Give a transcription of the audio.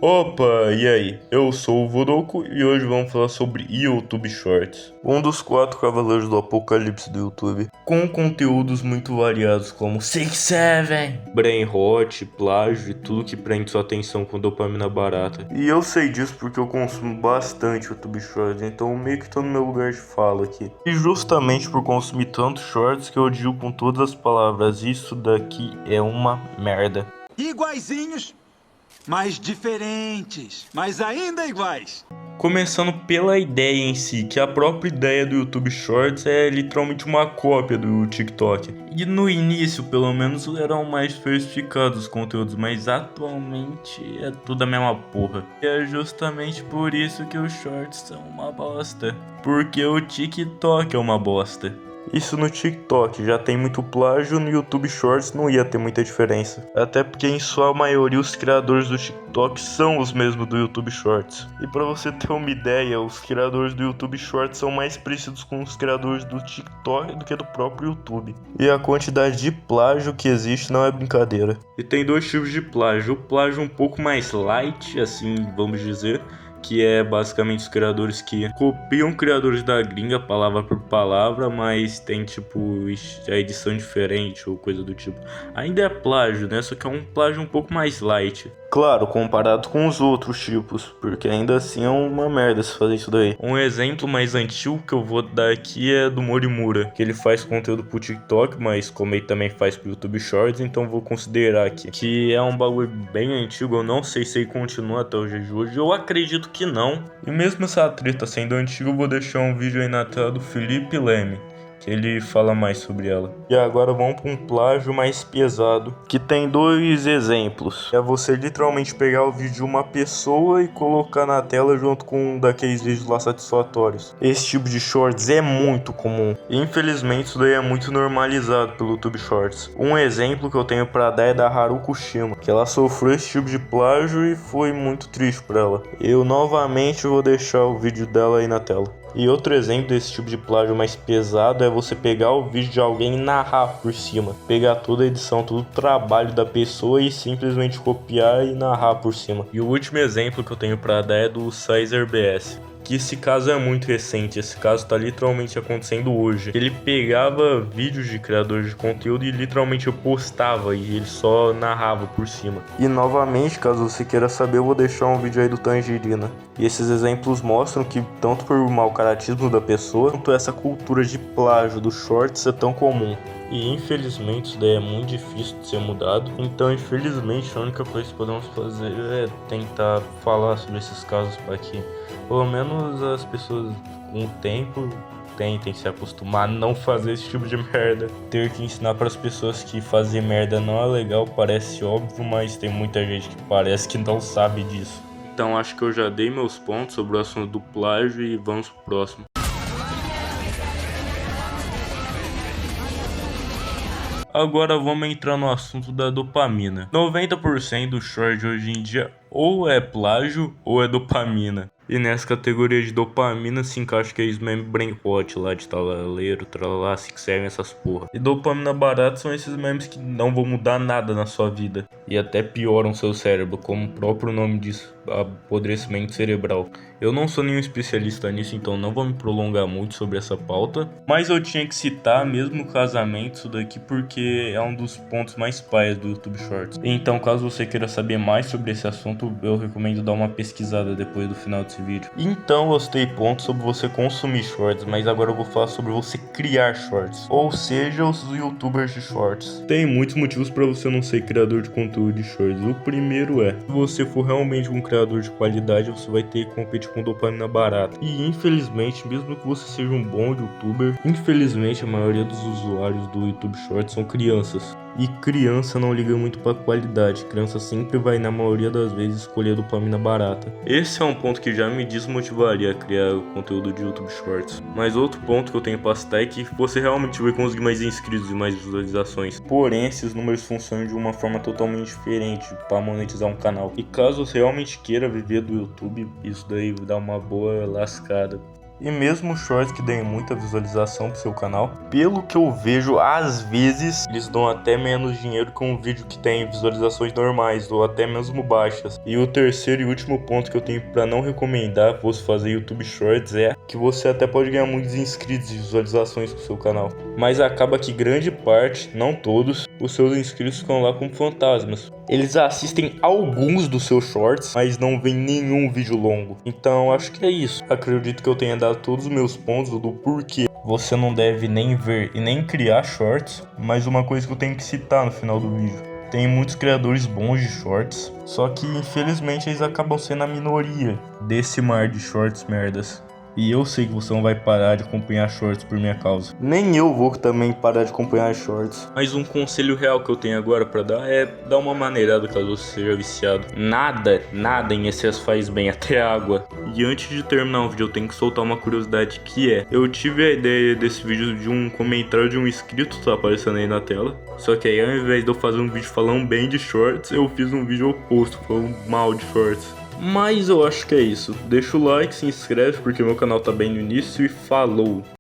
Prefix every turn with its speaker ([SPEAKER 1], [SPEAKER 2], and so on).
[SPEAKER 1] Opa, e aí? Eu sou o Vodoku e hoje vamos falar sobre YouTube Shorts, um dos 4 cavaleiros do apocalipse do YouTube, com conteúdos muito variados como 6-7, brain rot, plágio e tudo que prende sua atenção com dopamina barata. E eu sei disso porque eu consumo bastante YouTube Shorts, então meio que tô no meu lugar de fala aqui. E justamente por consumir tantos shorts que eu digo com todas as palavras, isso daqui é uma merda.
[SPEAKER 2] Iguaizinhos, mas diferentes, mas ainda iguais.
[SPEAKER 1] Começando pela ideia em si, que a própria ideia do YouTube Shorts é literalmente uma cópia do TikTok. E no início, pelo menos, eram mais diversificados os conteúdos, mas atualmente é tudo a mesma porra. E é justamente por isso que os Shorts são uma bosta. Porque o TikTok é uma bosta. Isso no TikTok já tem muito plágio, no YouTube Shorts não ia ter muita diferença. Até porque em sua maioria os criadores do TikTok são os mesmos do YouTube Shorts. E pra você ter uma ideia, os criadores do YouTube Shorts são mais parecidos com os criadores do TikTok do que do próprio YouTube. E a quantidade de plágio que existe não é brincadeira. E tem dois tipos de plágio. O plágio um pouco mais light, assim vamos dizer, que é basicamente os criadores que copiam criadores da gringa, palavra por palavra, mas tem tipo a edição diferente ou coisa do tipo. Ainda é plágio, né? Só que é um plágio um pouco mais light. Claro, comparado com os outros tipos, porque ainda assim é uma merda se fazer isso daí. Um exemplo mais antigo que eu vou dar aqui é do Morimura, que ele faz conteúdo pro TikTok, mas como ele também faz pro YouTube Shorts, então vou considerar aqui. Que é um bagulho bem antigo, eu não sei se ele continua até os dias de hoje, eu acredito que não. E mesmo essa treta sendo antiga, eu vou deixar um vídeo aí na tela do Felipe Leme, que ele fala mais sobre ela. E agora vamos para um plágio mais pesado, que tem dois exemplos. É você literalmente pegar o vídeo de uma pessoa e colocar na tela junto com um daqueles vídeos lá satisfatórios. Esse tipo de shorts é muito comum. Infelizmente isso daí é muito normalizado pelo YouTube Shorts. Um exemplo que eu tenho para dar é da Haruko Shima, que ela sofreu esse tipo de plágio e foi muito triste para ela. Eu novamente vou deixar o vídeo dela aí na tela. E outro exemplo desse tipo de plágio mais pesado é você pegar o vídeo de alguém e narrar por cima. Pegar toda a edição, todo o trabalho da pessoa e simplesmente copiar e narrar por cima. E o último exemplo que eu tenho pra dar é do Sizer BS. Que esse caso é muito recente, esse caso tá literalmente acontecendo hoje. Ele pegava vídeos de criadores de conteúdo e literalmente postava e ele só narrava por cima. E novamente, caso você queira saber, eu vou deixar um vídeo aí do Tangerina. E esses exemplos mostram que tanto por mau caratismo da pessoa, quanto essa cultura de plágio dos shorts é tão comum. E infelizmente isso daí é muito difícil de ser mudado. Então infelizmente a única coisa que podemos fazer é tentar falar sobre esses casos para que pelo menos as pessoas com o tempo tentem se acostumar a não fazer esse tipo de merda. Ter que ensinar para as pessoas que fazer merda não é legal parece óbvio, mas tem muita gente que parece que não sabe disso. Então acho que eu já dei meus pontos sobre o assunto do plágio e vamos pro próximo. Agora vamos entrar no assunto da dopamina. 90% do short hoje em dia ou é plágio ou é dopamina. E nessa categoria de dopamina se encaixa aqueles memes brain rot lá de talaleiro, tralala, assim que servem essas porra. E dopamina barata são esses memes que não vão mudar nada na sua vida e até pioram seu cérebro, como o próprio nome diz, apodrecimento cerebral. Eu não sou nenhum especialista nisso, então não vou me prolongar muito sobre essa pauta, mas eu tinha que citar mesmo no casamento isso daqui porque é um dos pontos mais paias do YouTube Shorts. Então caso você queira saber mais sobre esse assunto, eu recomendo dar uma pesquisada depois do final desse vídeo. Então eu citei pontos sobre você consumir shorts, mas agora eu vou falar sobre você criar shorts, ou seja, os youtubers de shorts. Tem muitos motivos para você não ser criador de conteúdo de shorts. O primeiro é, se você for realmente um criador de qualidade, você vai ter que competir com dopamina barata. E infelizmente, mesmo que você seja um bom youtuber, infelizmente a maioria dos usuários do YouTube Shorts são crianças. E criança não liga muito pra qualidade, criança sempre vai na maioria das vezes escolher dopamina barata. Esse é um ponto que já me desmotivaria a criar o conteúdo de YouTube Shorts. Mas outro ponto que eu tenho pra citar é que você realmente vai conseguir mais inscritos e mais visualizações. Porém, esses números funcionam de uma forma totalmente diferente para monetizar um canal. E caso você realmente queira viver do YouTube, isso daí dá uma boa lascada. E mesmo shorts que deem muita visualização pro seu canal, pelo que eu vejo, às vezes eles dão até menos dinheiro que um vídeo que tem visualizações normais ou até mesmo baixas. E o terceiro e último ponto que eu tenho para não recomendar você fazer YouTube Shorts é que você até pode ganhar muitos inscritos e visualizações pro seu canal, mas acaba que grande parte, não todos, os seus inscritos ficam lá como fantasmas. Eles assistem alguns dos seus shorts, mas não veem nenhum vídeo longo. Então acho que é isso. Acredito que eu tenha dado todos os meus pontos do porquê você não deve nem ver e nem criar shorts. Mas uma coisa que eu tenho que citar no final do vídeo: tem muitos criadores bons de shorts, só que infelizmente eles acabam sendo a minoria desse mar de shorts merdas. E eu sei que você não vai parar de acompanhar shorts por minha causa. Nem eu vou também parar de acompanhar shorts. Mas um conselho real que eu tenho agora pra dar é dar uma maneirada caso você seja viciado. Nada em excesso faz bem, até água. E antes de terminar o vídeo eu tenho que soltar uma curiosidade que é: eu tive a ideia desse vídeo de um comentário de um inscrito, tá aparecendo aí na tela. Só que aí ao invés de eu fazer um vídeo falando bem de shorts, eu fiz um vídeo oposto, falando mal de shorts. Mas eu acho que é isso. Deixa o like, se inscreve porque meu canal tá bem no início e falou!